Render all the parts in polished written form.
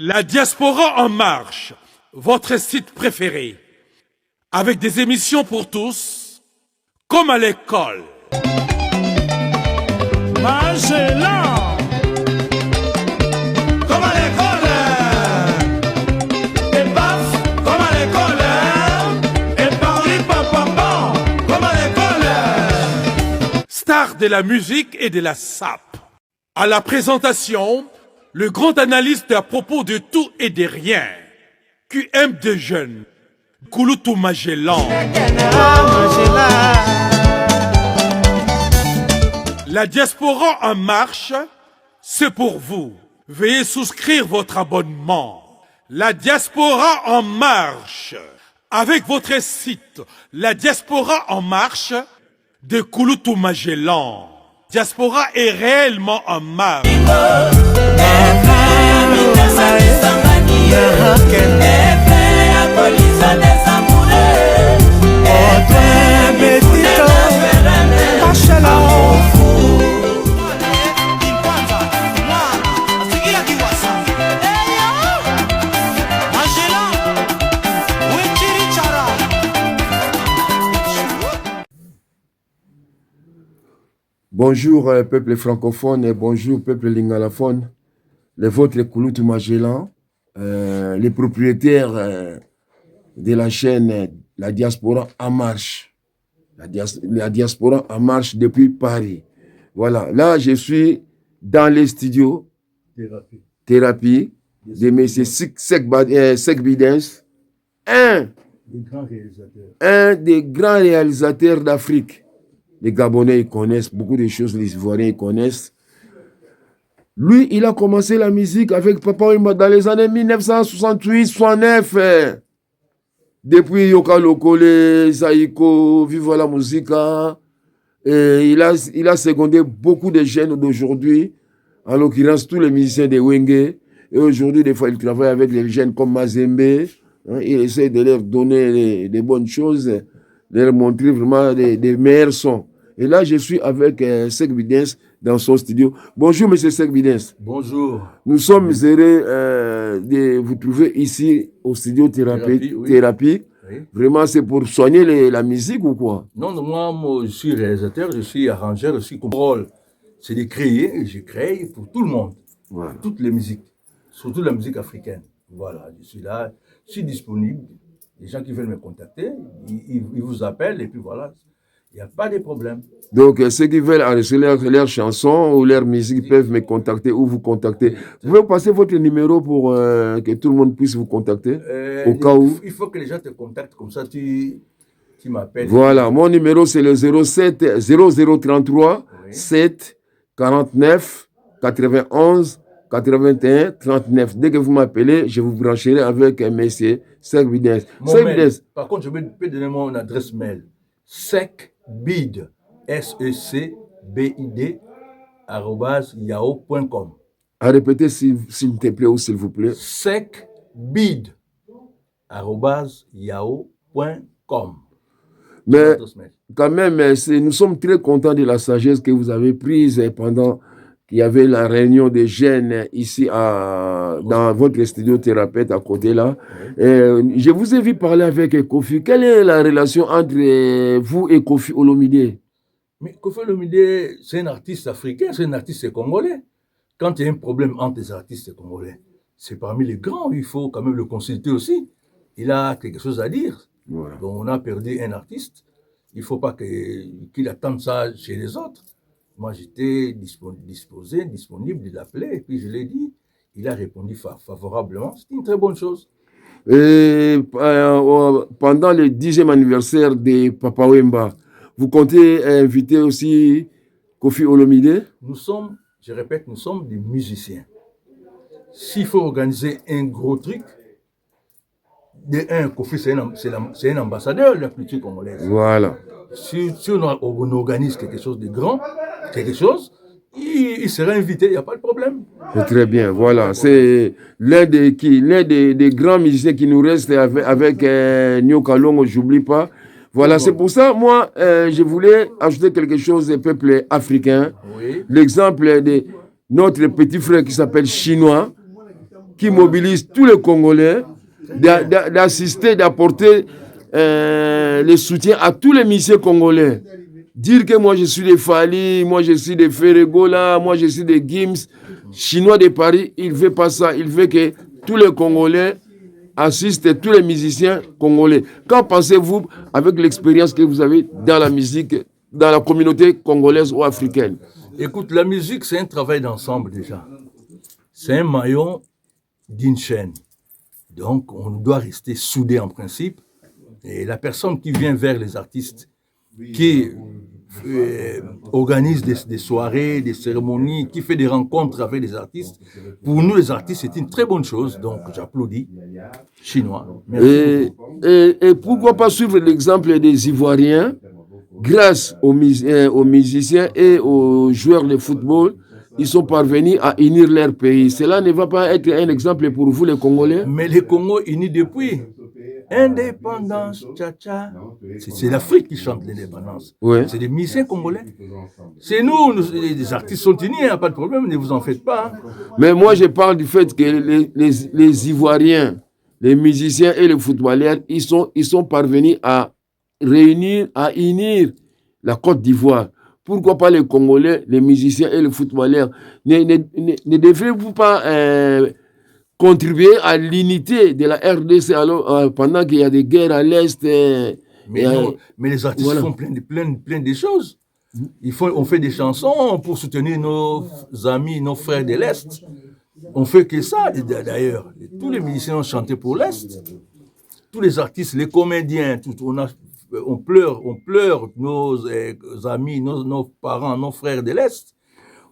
La diaspora en marche, votre site préféré, avec des émissions pour tous, comme à l'école. Magellan, comme à l'école. Et paf, comme à l'école. Et Paris, pam, comme à l'école. Star de la musique et de la sape. À la présentation, le grand analyste à propos de tout et de rien. QM de jeunes. Kouloutou Magellan. La diaspora en marche, c'est pour vous. Veuillez souscrire votre abonnement. La diaspora en marche, avec votre site La diaspora en marche de Kouloutou Magellan. Diaspora est réellement en marche. Bonjour peuple francophone et bonjour peuple lingalaphone, les vôtres Kouloutou Magellan, les propriétaires de la chaîne La Diaspora en Marche, la Diaspora en Marche depuis Paris. Voilà, là je suis dans les studios Thérapie de M. Sek Bidens, un des grands réalisateurs d'Afrique. Les Gabonais, ils connaissent beaucoup de choses, les Ivoiriens, ils connaissent. Lui, il a commencé la musique avec Papa Wemba dans les années 1968-69. Depuis Yoka Lokole, Zaïko, Viva la Musica. Et il a secondé beaucoup de jeunes d'aujourd'hui, en l'occurrence tous les musiciens de Wenge. Et aujourd'hui, des fois, il travaille avec les jeunes comme Mazembe. Il essaie de leur donner des bonnes choses, de leur montrer vraiment des meilleurs sons. Et là, je suis avec Sek Bidens dans son studio. Bonjour, monsieur Sek Bidens. Bonjour. Nous sommes heureux de vous trouver ici au studio Thérapie. Oui. Vraiment, c'est pour soigner la musique ou quoi? Non, moi, je suis réalisateur, je suis arrangeur, je suis contrôle. C'est de créer, et je crée pour tout le monde. Voilà. Toutes les musiques, surtout la musique africaine. Voilà, je suis là, je suis disponible. Les gens qui veulent me contacter, ils vous appellent et puis voilà. Il n'y a pas de problème. Donc, ceux qui veulent enregistrer leurs chansons ou leur musique peuvent me contacter ou vous contacter. Vous pouvez passer votre numéro pour que tout le monde puisse vous contacter au cas où. Il faut que les gens te contactent, comme ça tu m'appelles. Voilà, mon numéro c'est le 0033 7 49 91 81 39. Dès que vous m'appelez, je vous brancherai avec monsieur Sek Bidens. Par contre, je peux donner mon adresse mail. sekbid, SECBID, @yahoo.com. À répéter s'il te plaît ou s'il vous plaît. sekbid, @yahoo.com. Mais quand même, nous sommes très contents de la sagesse que vous avez prise pendant qu'il y avait la réunion des jeunes ici dans votre studio thérapeute à côté là. Oui. Je vous ai vu parler avec Kofi. Quelle est la relation entre vous et Kofi Olomide? Mais Kofi Olomide, c'est un artiste africain, c'est un artiste congolais. Quand il y a un problème entre les artistes congolais, c'est parmi les grands, il faut quand même le consulter aussi. Il a quelque chose à dire. Voilà. Donc on a perdu un artiste, il ne faut pas qu'il attende ça chez les autres. Moi, j'étais disponible de l'appeler, et puis je l'ai dit. Il a répondu favorablement. C'était une très bonne chose. Et, pendant le 10e anniversaire de Papa Wemba, vous comptez inviter aussi Kofi Olomide? Nous sommes, je répète, nous sommes des musiciens. S'il faut organiser un gros truc, Kofi, c'est un ambassadeur de la culture congolaise. Voilà. Si on organise quelque chose de grand, il sera invité, il n'y a pas de problème. C'est très bien, voilà. C'est l'un des grands musiciens qui nous reste avec Nyo Kalongo, j'oublie pas. Voilà, c'est pour ça, moi, je voulais ajouter quelque chose des peuples africains. Oui. L'exemple de notre petit frère qui s'appelle Chinois, qui mobilise tous les Congolais, d'assister, d'apporter le soutien à tous les musiciens congolais. Dire que moi je suis des Fali, moi je suis des Ferregola, moi je suis des Gims, Chinois de Paris, il ne veut pas ça. Il veut que tous les Congolais assistent, tous les musiciens congolais. Qu'en pensez-vous avec l'expérience que vous avez dans la musique, dans la communauté congolaise ou africaine? Écoute, la musique, c'est un travail d'ensemble déjà. C'est un maillon d'une chaîne. Donc, on doit rester soudés en principe. Et la personne qui vient vers les artistes, qui organise des soirées, des cérémonies, qui fait des rencontres avec les artistes, pour nous, les artistes, c'est une très bonne chose. Donc, j'applaudis. Chinois. Merci. Et pourquoi pas suivre l'exemple des Ivoiriens, grâce aux musiciens et aux joueurs de football, ils sont parvenus à unir leur pays. Cela ne va pas être un exemple pour vous, les Congolais? Mais les Congos unis depuis. Indépendance, tcha-tcha. C'est l'Afrique qui chante l'indépendance. Ouais. C'est des musiciens congolais. C'est nous, les artistes sont unis, pas de problème, ne vous en faites pas. Mais moi, je parle du fait que les Ivoiriens, les musiciens et les footballeurs, ils sont parvenus à réunir, à unir la Côte d'Ivoire. Pourquoi pas les Congolais, les musiciens et les footballeurs? Ne devez-vous pas contribuer à l'unité de la RDC alors, pendant qu'il y a des guerres à l'Est? Mais les artistes voilà. font plein de choses. On fait des chansons pour soutenir nos amis, nos frères de l'Est. On fait que ça, d'ailleurs. Tous les musiciens ont chanté pour l'Est. Tous les artistes, les comédiens, on pleure nos amis, nos parents, nos frères de l'Est.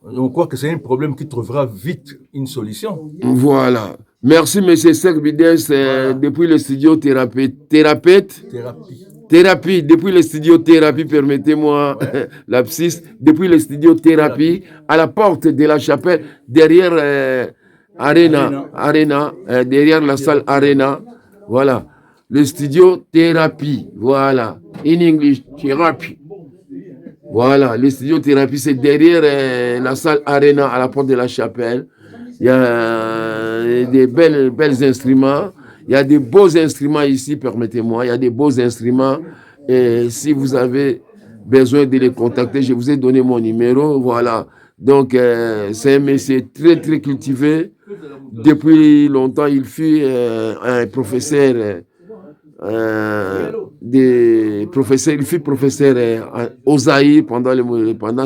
On croit que c'est un problème qui trouvera vite une solution. Voilà. Merci, M. Serbides, voilà. Depuis le studio Thérapie, depuis le studio Thérapie, permettez-moi l'abscisse, depuis le studio Thérapie, à la porte de la chapelle, derrière Arena, derrière la salle Arena, voilà. Le studio Thérapie, voilà. In English, Thérapie. Voilà, le studio Thérapie, c'est derrière la salle Arena, à la porte de la chapelle. Il y a des belles instruments. Il y a des beaux instruments ici, permettez-moi. Il y a des beaux instruments. Et si vous avez besoin de les contacter, je vous ai donné mon numéro. Voilà. Donc, c'est un monsieur très, très cultivé. Depuis longtemps, il fut un professeur. Il fut professeur au Zaïre pendant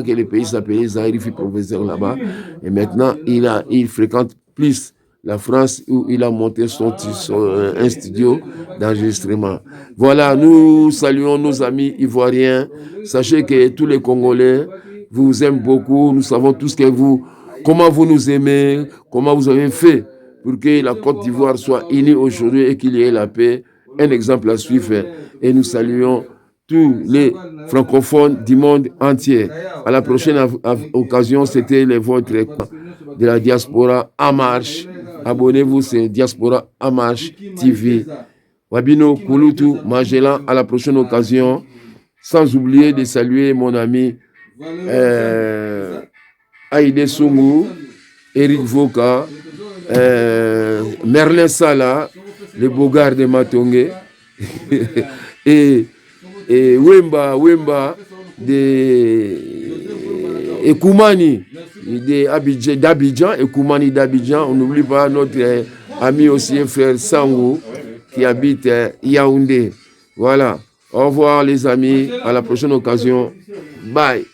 que le pays s'appelait Zaïre, il fut professeur là-bas. Et maintenant, il fréquente plus la France où il a monté un studio d'enregistrement. Voilà, nous saluons nos amis ivoiriens. Sachez que tous les Congolais vous aiment beaucoup. Nous savons tous comment vous nous aimez, comment vous avez fait pour que la Côte d'Ivoire soit unie aujourd'hui et qu'il y ait la paix. Un exemple à suivre. Et nous saluons tous les francophones du monde entier. À la prochaine occasion, c'était les vôtres de la Diaspora en marche. Abonnez-vous, c'est Diaspora en marche TV. Wabino Kulutu Magellan, à la prochaine occasion. Sans oublier de saluer mon ami Aïdé Soumou, Eric Voka, Merlin Sala, le Bogard de Matongé, et Wemba de Ekoumani d'Abidjan, Ekoumani d'Abidjan. On n'oublie pas notre ami aussi, frère Sango, qui habite Yaoundé. Voilà. Au revoir les amis, à la prochaine occasion. Bye.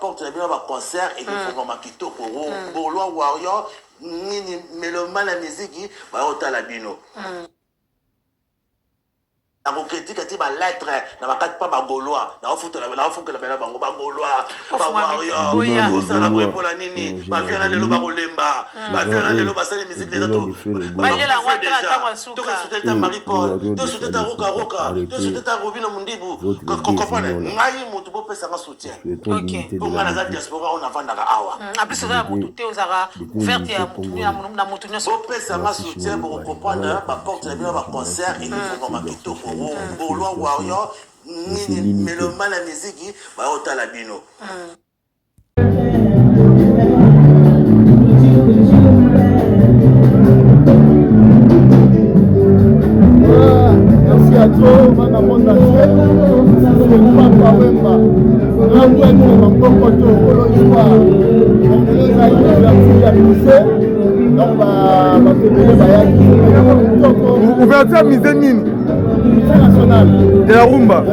Porte de concert et de Makito Koro, Bolo Warrior, Mélomane la musique, la Bino. La critique a dit ma lettre, n'a pas ma gaulois, n'a pas foutu la bango, ma gaulois, ma warrior, ça la pour la nini, ma viande de l'oba lemba, ma viande de l'oba ça les musiques des autres. Ma yela wata, tout que c'était ta maricole, tout c'était ta roca, tout c'était ta robine mundibu, comprendre, ngai mutu bo pesa ma soutien. OK. Pour moi la diaspora on avanda ka awa. Après ça va mutu te ozara ouverte na mutu nyonso. Bo pesa ma soutien pour comprendre ma porte de bien concert et de Makito Bolo Warrior, Mélomane la musique, la Bino. Ouverture musée nini de la rumba.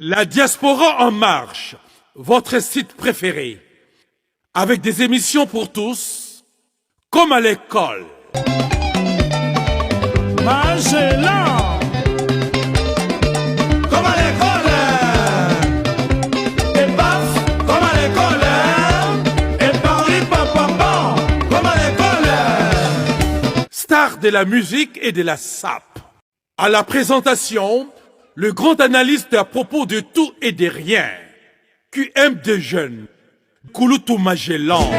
La diaspora en marche, votre site préféré, avec des émissions pour tous, comme à l'école. Magellan, comme à l'école. Et paf, comme à l'école. Et Paris, papa, comme à l'école. Star de la musique et de la sape. À la présentation, le grand analyste à propos de tout et de rien, QM de jeunes, Kouloutou Magellan.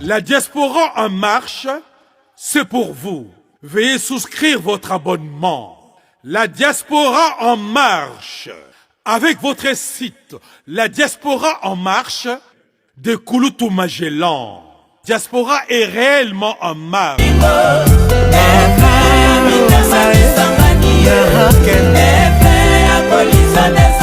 La diaspora en marche, c'est pour vous. Veuillez souscrire votre abonnement. La diaspora en marche, avec votre site, la diaspora en marche de Kouloutou Magellan. Diaspora est réellement en marche. Efe ya polisa